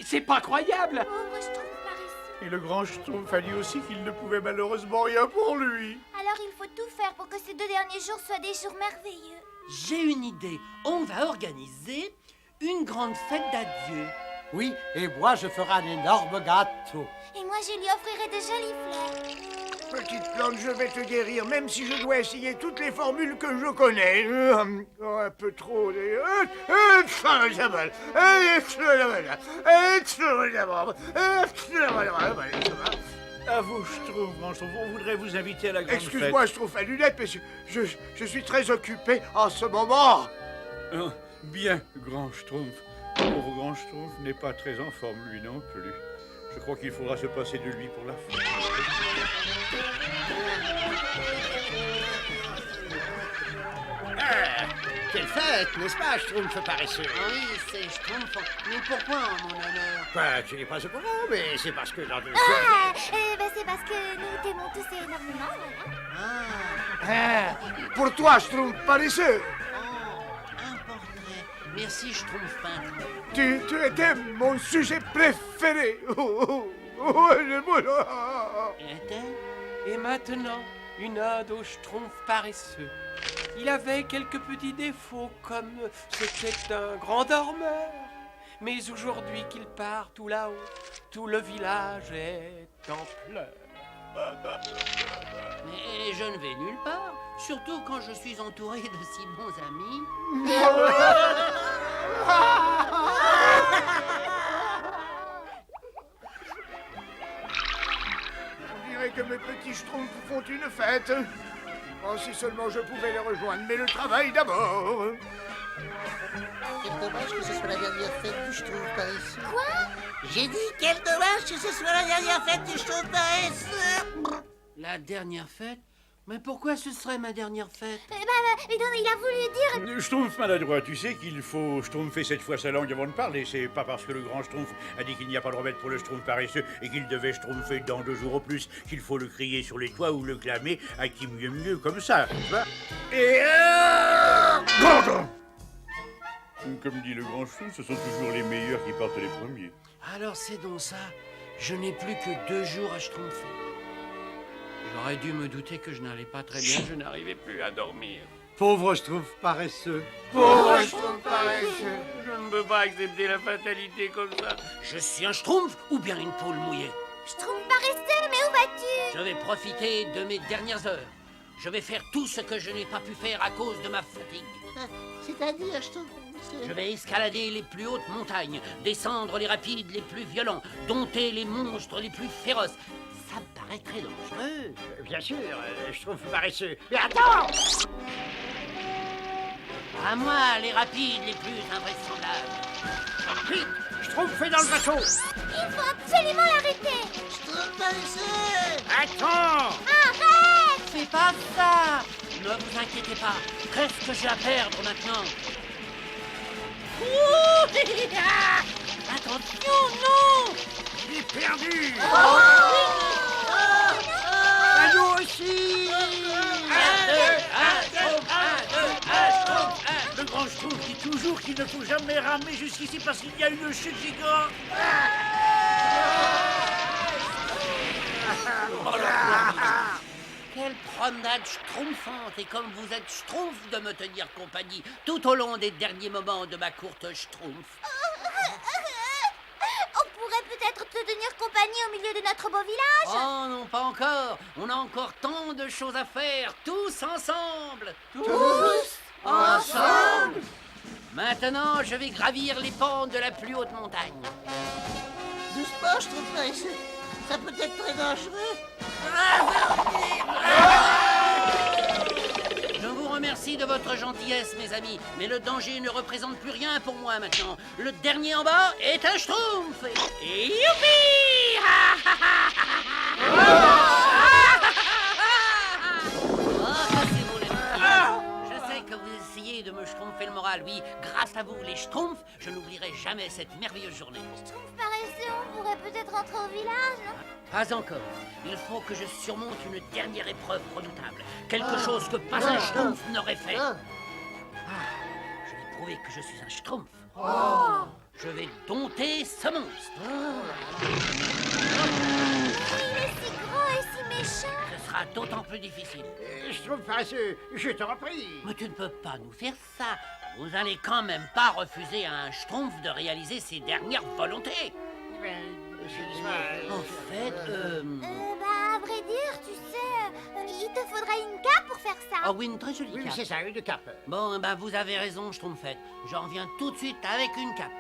C'est pas croyable. Oh, moi je trouve paresseux. Et le grand Schtroumpf a dit aussi qu'il ne pouvait malheureusement rien pour lui. Alors il faut tout faire pour que ces 2 derniers jours soient des jours merveilleux. J'ai une idée. On va organiser une grande fête d'adieu. Oui, et moi, je ferai un énorme gâteau. Et moi je lui offrirai de jolies fleurs. Petite plante, je vais te guérir, même si je dois essayer toutes les formules que je connais. Un peu trop de... À vous, Schtroumpf, grand Schtroumpf, on voudrait vous inviter à la grande fête. Excuse-moi, je trouve à lunettes, mais je suis très occupé en ce moment. Bien, grand Schtroumpf. Pauvre grand Schtroumpf n'est pas très en forme, lui non plus. Je crois qu'il faudra se passer de lui pour la fête. Quelle fête, n'est-ce pas, Schtroumpf paresseux? Oui, c'est Schtroumpf. Mais pourquoi en mon honneur? Bah, tu n'es pas au courant, mais c'est parce que dans 2 jours... C'est parce que nous t'aimons tous énormément, Ah, Pour toi, je trouve paresseux. un portrait. Merci, Schtroumpf peintre. Tu étais mon sujet préféré. Et maintenant, une ode au Schtroumpf paresseux. Il avait quelques petits défauts, comme c'était un grand dormeur. Mais aujourd'hui qu'il part tout là-haut, tout le village est en pleurs. Mais je ne vais nulle part, surtout quand je suis entouré de si bons amis. On dirait que mes petits schtroumpfs font une fête. Oh, si seulement je pouvais les rejoindre, mais le travail d'abord. Quel dommage que ce soit la dernière fête du Schtroumpf paresseux. Quoi? J'ai dit quel dommage que ce soit la dernière fête du Schtroumpf paresseux. La dernière fête? Mais pourquoi ce serait ma dernière fête? Mais non, il a voulu dire... Schtroumpf maladroit, tu sais qu'il faut schtroumpfer 7 fois sa langue avant de parler. C'est pas parce que le grand Schtroumpf a dit qu'il n'y a pas de remède pour le Schtroumpf paresseux et qu'il devait schtroumpfer dans 2 jours au plus qu'il faut le crier sur les toits ou le clamer à qui mieux comme ça. Tu vois? Et... Comme dit le grand Schtroumpf, ce sont toujours les meilleurs qui partent les premiers. Alors c'est donc ça. Je n'ai plus que 2 jours à schtroumpfer. J'aurais dû me douter que je n'allais pas très bien, je n'arrivais plus à dormir. Pauvre Schtroumpf paresseux. Pauvre Schtroumpf paresseux. Je ne peux pas accepter la fatalité comme ça. Je suis un schtroumpf ou bien une poule mouillée? Schtroumpf paresseux, mais où vas-tu? Je vais profiter de mes dernières heures. Je vais faire tout ce que je n'ai pas pu faire à cause de ma fatigue. C'est-à-dire, je trouve... Je vais escalader les plus hautes montagnes, descendre les rapides les plus violents, dompter les monstres les plus féroces. Ça me paraît très dangereux. Bien sûr, je trouve paresseux. Mais attends! À moi, les rapides les plus invraisemblables. Vite! Je trouve fait dans le bateau! Il faut absolument l'arrêter! Schtroumpf paresseux! Attends! Arrête! C'est pas ça! Ne vous inquiétez pas, qu'est-ce que j'ai à perdre maintenant? Ouh, attention, non! Il est perdu! Oh, À nous aussi! Le grand Schtroumpf dit toujours qu'il ne faut jamais ramer jusqu'ici parce qu'il y a une chute gigante. Quelle promenade schtroumpfante! Et comme vous êtes schtroumpf de me tenir compagnie tout au long des derniers moments de ma courte schtroumpf. On pourrait peut-être te tenir compagnie au milieu de notre beau village. Oh non, pas encore! On a encore tant de choses à faire, tous ensemble! Tous ensemble? Maintenant, je vais gravir les pentes de la plus haute montagne. Doucement, je trouve paresseux. Ça peut être très dangereux. Je vous remercie de votre gentillesse, mes amis, mais le danger ne représente plus rien pour moi maintenant. Le dernier en bas est un schtroumpf. Et youpi! Je sais que vous essayez de me schtroumpfer le moral, oui. Grâce à vous, les schtroumpfs, je n'oublierai jamais cette merveilleuse journée. Schtroumpf paresseux, on pourrait peut-être rentrer au village, non? Pas encore. Il faut que je surmonte une dernière épreuve redoutable. Quelque chose que pas un schtroumpf n'aurait fait. Je vais prouver que je suis un schtroumpf. Je vais dompter ce monstre. Il est si gros et si méchant. Ce sera d'autant plus difficile. Je trouve paresseux, je t'en prie. Mais tu ne peux pas nous faire ça. Vous allez quand même pas refuser à un schtroumpf de réaliser ses dernières volontés. En fait, À vrai dire, tu sais, il te faudra une cape pour faire ça. Ah oui, une très jolie Oui, cape. c'est ça, une cape. Bon, ben vous avez raison, schtroumpfette. J'en reviens tout de suite avec une cape.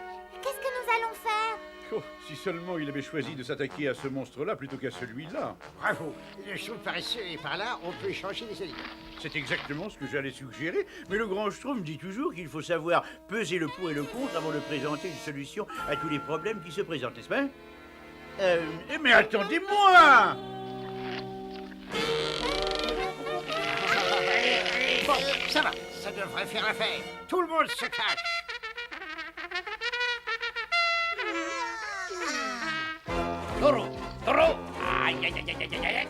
Qu'est-ce que nous allons faire? Oh, si seulement il avait choisi de s'attaquer à ce monstre-là plutôt qu'à celui-là. Bravo. Je trouve paresseux et par là, on peut échanger des aliments. C'est exactement ce que j'allais suggérer, mais le grand Schtroumpf dit toujours qu'il faut savoir peser le pour et le contre avant de présenter une solution à tous les problèmes qui se présentent, n'est-ce pas? Mais attendez-moi! Bon, ça va, ça devrait faire l'affaire. Tout le monde se cache. Taureau, taureau. Aïe, aïe, aïe, aïe, aïe, aïe.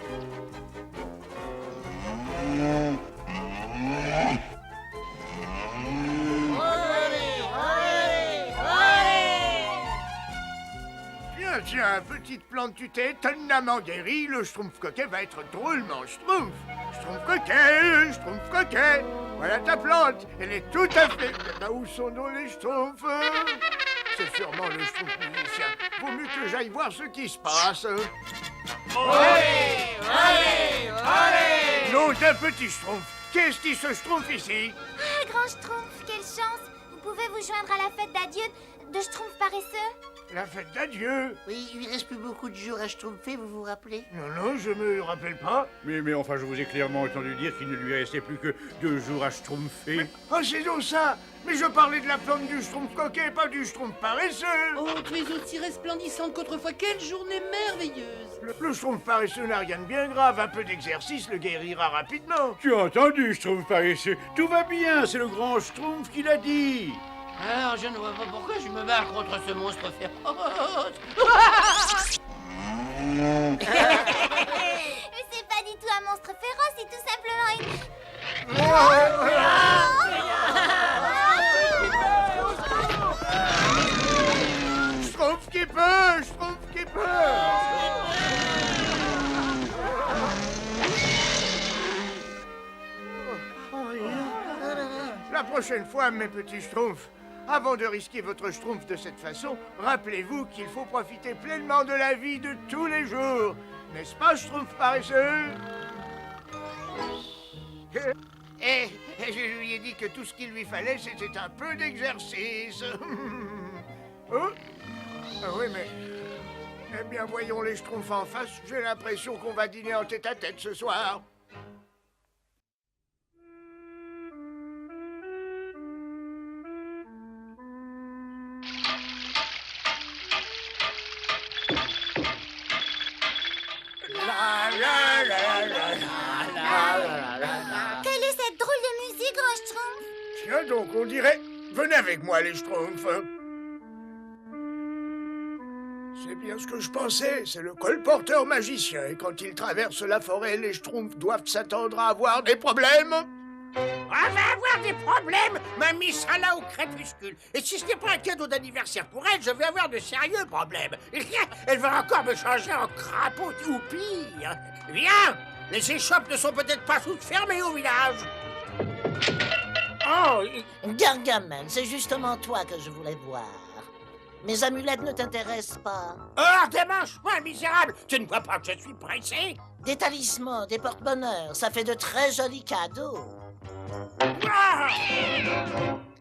Tiens, petite plante, tu t'es étonnamment guéri. Le Schtroumpf coquet va être drôlement Schtroumpf. Schtroumpf coquet. Voilà ta plante. Elle est tout à fait... Bah, où sont donc les Schtroumpfs? C'est sûrement le Schtroumpf musicien. Vaut mieux que j'aille voir ce qui se passe. Nom d'un petit Schtroumpf. Qu'est-ce qui se Schtroumpf ici? Ah, grand Schtroumpf, quelle chance. Vous pouvez vous joindre à la fête d'adieu de Schtroumpf paresseux? La fête d'adieu? Oui, il reste plus beaucoup de jours à schtroumpfer, vous vous rappelez? Non, je me rappelle pas. Mais enfin, je vous ai clairement entendu dire qu'il ne lui restait plus que 2 jours à schtroumpfer. Oh, c'est donc ça. Mais je parlais de la plante du Schtroumpf coquet, pas du Schtroumpf paresseux. Oh, tu es aussi resplendissante qu'autrefois. Quelle journée merveilleuse! Le Schtroumpf paresseux n'a rien de bien grave. Un peu d'exercice le guérira rapidement. Tu as entendu, Schtroumpf paresseux? Tout va bien, c'est le grand Schtroumpf qui l'a dit. Alors, je ne vois pas pourquoi je me bats contre ce monstre féroce. Mais c'est pas du tout un monstre féroce, c'est tout simplement une... Schtroumpf qui peut. La prochaine fois, mes petits schtroumpfs, avant de risquer votre schtroumpf de cette façon, rappelez-vous qu'il faut profiter pleinement de la vie de tous les jours. N'est-ce pas, schtroumpf paresseux? Et je lui ai dit que tout ce qu'il lui fallait, c'était un peu d'exercice. Oh? Ah oui, mais... Eh bien, voyons les schtroumpfs en face. J'ai l'impression qu'on va dîner en tête-à-tête ce soir. Quelle est cette drôle de musique, grand Schtroumpf? Tiens donc, on dirait... Venez avec moi, les schtroumpfs. C'est bien ce que je pensais, c'est le colporteur magicien. Et quand il traverse la forêt, les schtroumpfs doivent s'attendre à avoir des problèmes. On va avoir des problèmes, mamie sera là au crépuscule. Et si ce n'est pas un cadeau d'anniversaire pour elle, je vais avoir de sérieux problèmes. Elle va encore me changer en crapaud ou pire. Viens, les échoppes ne sont peut-être pas toutes fermées au village. Oh, Gargamel, c'est justement toi que je voulais voir. Mes amulettes ne t'intéressent pas. Hors des manches, moi, misérable. Tu ne vois pas que je suis pressé? Des talismans, des porte-bonheur, ça fait de très jolis cadeaux. Ah!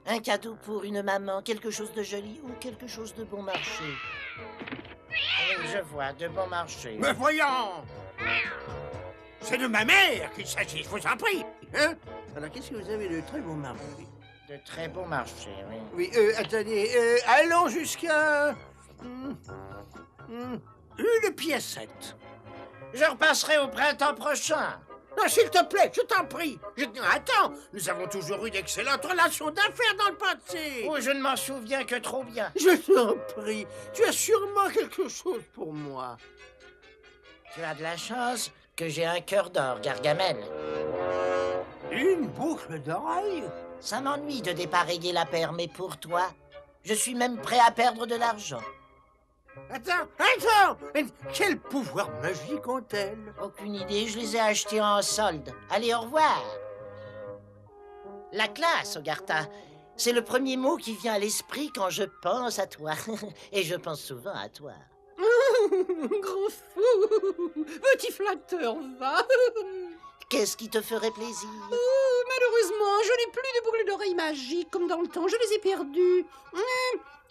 Un cadeau pour une maman, quelque chose de joli ou quelque chose de bon marché. Oui, je vois, de bon marché. Mais voyons! C'est de ma mère qu'il s'agit, je vous en prie. Hein? Alors, qu'est-ce que vous avez de très bon marché? De très bon marché, oui. Oui, attendez, allons jusqu'à... une piécette. Je repasserai au printemps prochain. Non, s'il te plaît, je t'en prie. Attends, nous avons toujours eu d'excellentes relations d'affaires dans le passé. Oh, je ne m'en souviens que trop bien. Je t'en prie, tu as sûrement quelque chose pour moi. Tu as de la chance que j'ai un cœur d'or, Gargamel. Une boucle d'oreille? Ça m'ennuie de dépareiller la paire, mais pour toi, je suis même prêt à perdre de l'argent. Attends! Quel pouvoir magique ont-elles? Aucune idée, je les ai achetées en solde. Allez, au revoir. La classe, Ogartha, c'est le premier mot qui vient à l'esprit quand je pense à toi. Et je pense souvent à toi. Gros fou! Petit flatteur, va! Qu'est-ce qui te ferait plaisir? Malheureusement, je n'ai plus de boucles d'oreilles magiques comme dans le temps. Je les ai perdues.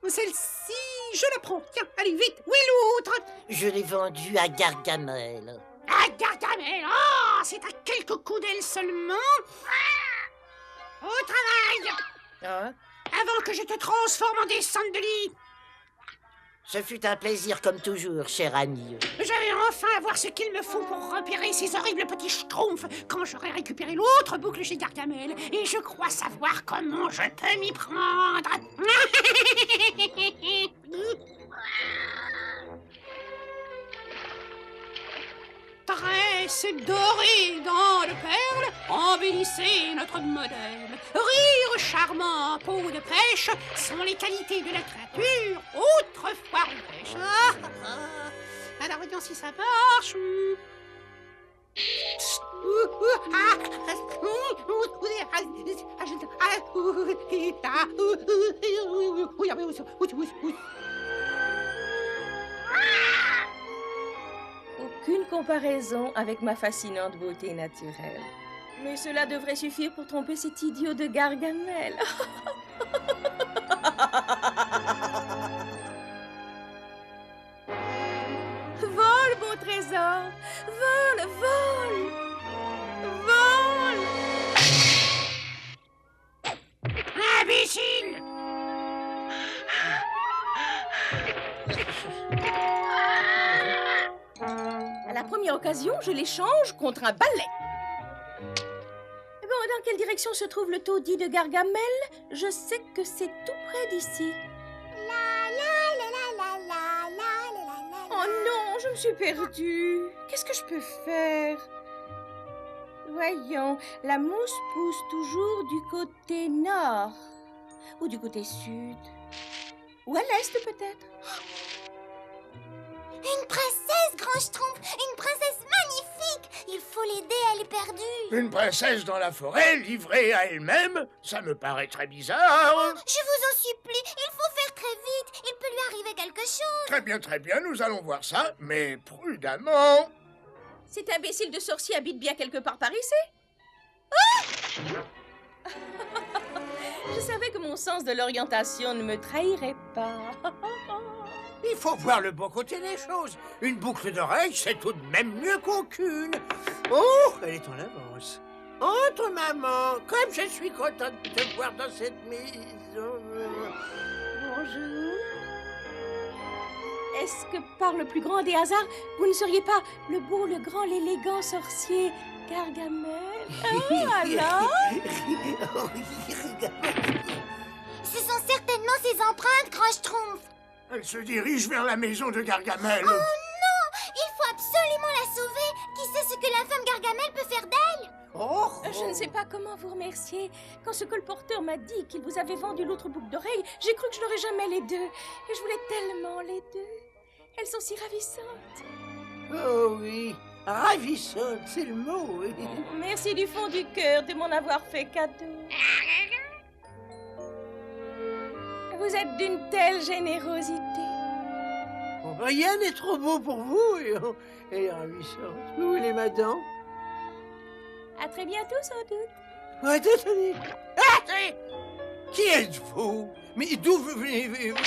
Celle-ci, je la prends. Tiens, allez, vite. Où est l'autre? Je l'ai vendue à Gargamel. À Gargamel? Oh, c'est à quelques coups d'elle seulement. Au travail! Hein? Avant que je te transforme en descente de lit. Ce fut un plaisir comme toujours, cher Annie. Je vais enfin avoir ce qu'il me faut pour repérer ces horribles petits schtroumpfs quand j'aurai récupéré l'autre boucle chez Gargamel. Et je crois savoir comment je peux m'y prendre. Tresse dorée dans le perle, embellissez notre modèle. Rire charmant, peau de pêche, sont les qualités de la créature, autrefois rêche. Alors voyons si ça marche. Aucune comparaison avec ma fascinante beauté naturelle. Mais cela devrait suffire pour tromper cet idiot de Gargamel. Vole, beau trésor! Vole, vole! Vole! Imbécile! À la première occasion, je l'échange contre un balai. Bon, dans quelle direction se trouve le taudis de Gargamel? Je sais que c'est tout près d'ici. Oh non, je me suis perdue. Qu'est-ce que je peux faire? Voyons, la mousse pousse toujours du côté nord. Ou du côté sud. Ou à l'est peut-être. Une princesse, grand Schtroumpf! Une princesse magnifique! Il faut l'aider, elle est perdue. Une princesse dans la forêt, livrée à elle-même, ça me paraît très bizarre. Je vous en supplie, il faut faire très vite. Il peut lui arriver quelque chose. Très bien, nous allons voir ça, mais prudemment. Cet imbécile de sorcier habite bien quelque part par ici? Ah! Je savais que mon sens de l'orientation ne me trahirait pas. Il faut voir le bon côté des choses. Une boucle d'oreille, c'est tout de même mieux qu'aucune. Oh, elle est en avance. Entre, maman. Comme je suis contente de te voir dans cette maison. Bonjour. Est-ce que par le plus grand des hasards, vous ne seriez pas le beau, le grand, l'élégant sorcier Gargamel? Oh, alors? Ce sont certainement ses empreintes, Grand Schtroumpf. Elle se dirige vers la maison de Gargamel. Oh non! Il faut absolument la sauver. Qui sait ce que la femme Gargamel peut faire d'elle? Je ne sais pas comment vous remercier. Quand ce colporteur m'a dit qu'il vous avait vendu l'autre boucle d'oreille, j'ai cru que je n'aurais jamais les deux. Et je voulais tellement les deux. Elles sont si ravissantes. Oh oui, ravissante, c'est le mot, oui. Merci du fond du cœur de m'en avoir fait cadeau. Vous êtes d'une telle générosité. Rien n'est trop beau pour vous. Elle est ravissante. Vous voulez ma dent? À très bientôt, sans doute. Attendez. Qui êtes-vous? Mais d'où venez-vous?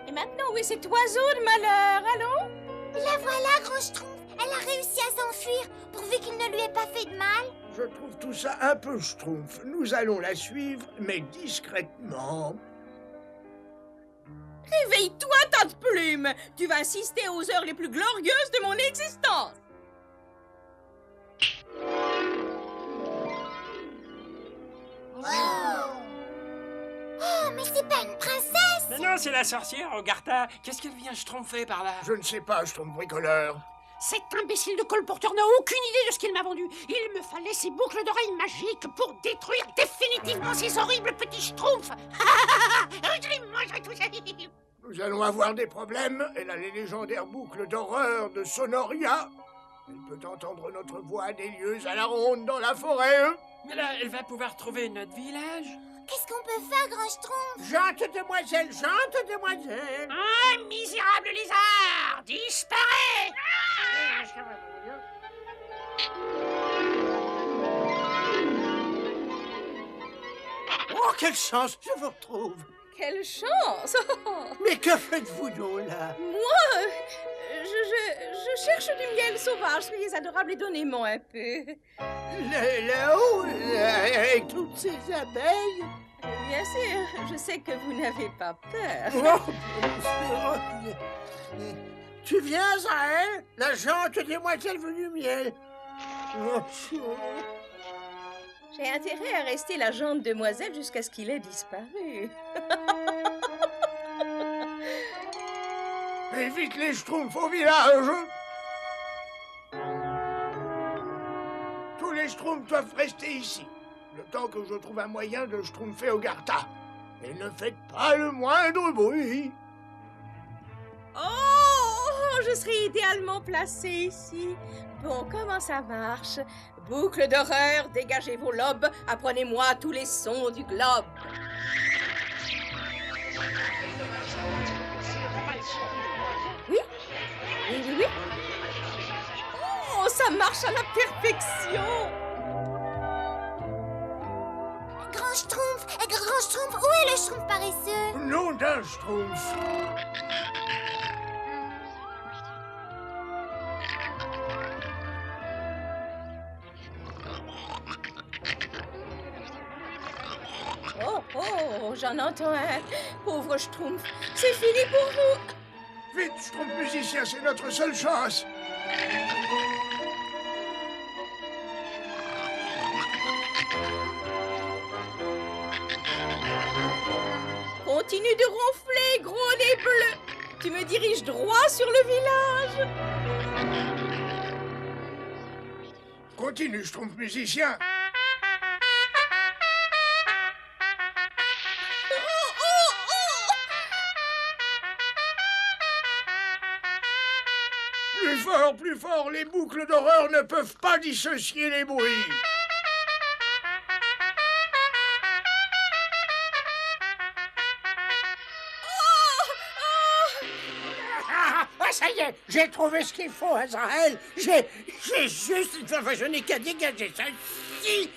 Et maintenant, où est cet oiseau de malheur? Allons? La voilà, Grand Schtroumpf. Elle a réussi à s'enfuir, pourvu qu'il ne lui ait pas fait de mal. Je trouve tout ça un peu schtroumpf. Nous allons la suivre, mais discrètement. Réveille-toi, tas de plumes! Tu vas assister aux heures les plus glorieuses de mon existence! Oh, mais c'est pas une princesse! Mais non, c'est la sorcière, Ogartha. Qu'est-ce qu'elle vient schtroumpfer par là? Je ne sais pas, Schtroumpf bricoleur. Cet imbécile de colporteur n'a aucune idée de ce qu'il m'a vendu. Il me fallait ces boucles d'oreilles magiques pour détruire définitivement ces horribles petits schtroumpfs. Je les mangerai tous. Nous allons avoir des problèmes. Elle a les légendaires boucles d'horreur de Sonoria. Elle peut entendre notre voix des lieux à la ronde dans la forêt. Mais là, elle va pouvoir trouver notre village. Qu'est-ce qu'on peut faire, Grand Schtroumpf? Gente demoiselle. Ah, misérable lézard, disparais! Oh, quelle chance, je vous retrouve. Quelle chance! Mais que faites-vous donc là? Moi, je cherche du miel sauvage. Soyez adorable et donnez-moi un peu. Là-haut, avec toutes ces abeilles? Bien sûr, je sais que vous n'avez pas peur. Oh, tu viens à elle, la gente demoiselle venue miel. J'ai intérêt à rester la jante demoiselle jusqu'à ce qu'il ait disparu. Et vite les schtroumpfs au village! Tous les schtroumpfs doivent rester ici, le temps que je trouve un moyen de schtroumpfer Ogartha. Et ne faites pas le moindre bruit. Oh, je serai idéalement placée ici. Bon, comment ça marche? Boucle d'horreur, dégagez vos lobes, apprenez-moi tous les sons du globe. Oui? Oui. Oh, ça marche à la perfection. Grand Schtroumpf, où est le Schtroumpf paresseux? Nom d'un schtroumpf. Oh, j'en entends un. Pauvre Schtroumpf, c'est fini pour vous. Vite, Schtroumpf musicien, c'est notre seule chance. Continue de ronfler, gros nez bleu. Tu me diriges droit sur le village. Continue, Schtroumpf musicien. Plus fort, plus fort. Les boucles d'horreur ne peuvent pas dissocier les bruits. Ah, ça y est, j'ai trouvé ce qu'il faut, Azraël. J'ai juste... Enfin, je n'ai qu'à dégager ça. Si...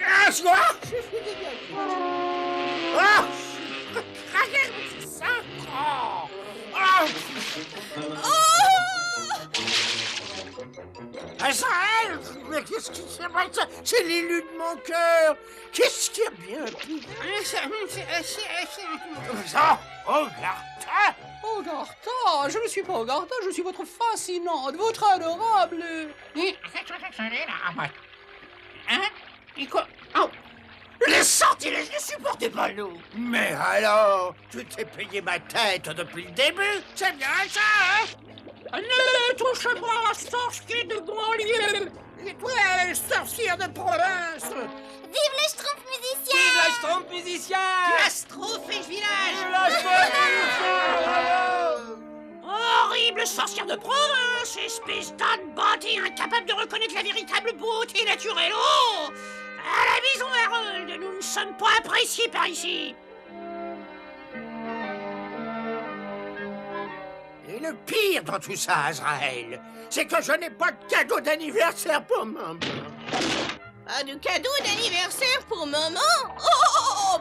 Ah, je suis dégagé. Ah, ça prend. Ah. Azraël, mais qu'est-ce qui s'est passé? C'est l'élu de mon cœur. Qu'est-ce qui a bien pu... Ça, Hogartha. Hogartha, je ne suis pas Hogartha, je suis votre fascinante, votre adorable... Hein? Et quoi? Oh! Les sortilèges ne supportaient pas l'eau! Mais alors, tu t'es payé ma tête depuis le début? C'est bien ça, hein? Ne touche pas à la sorcière de banlieue! Et toi, sorcière de province! Vive le Schtroumpf musicien! Vive la Schtroumpf musicien! La Schtroumpf village! Vive la Schtroumpf! Horrible sorcière de province! Espèce d'âne bâti incapable de reconnaître la véritable beauté naturelle! Oh! À la maison Harold, nous ne sommes pas appréciés par ici! Et le pire dans tout ça, Azraël, c'est que je n'ai pas de cadeau d'anniversaire pour maman. Pas de cadeau d'anniversaire pour maman? Oh,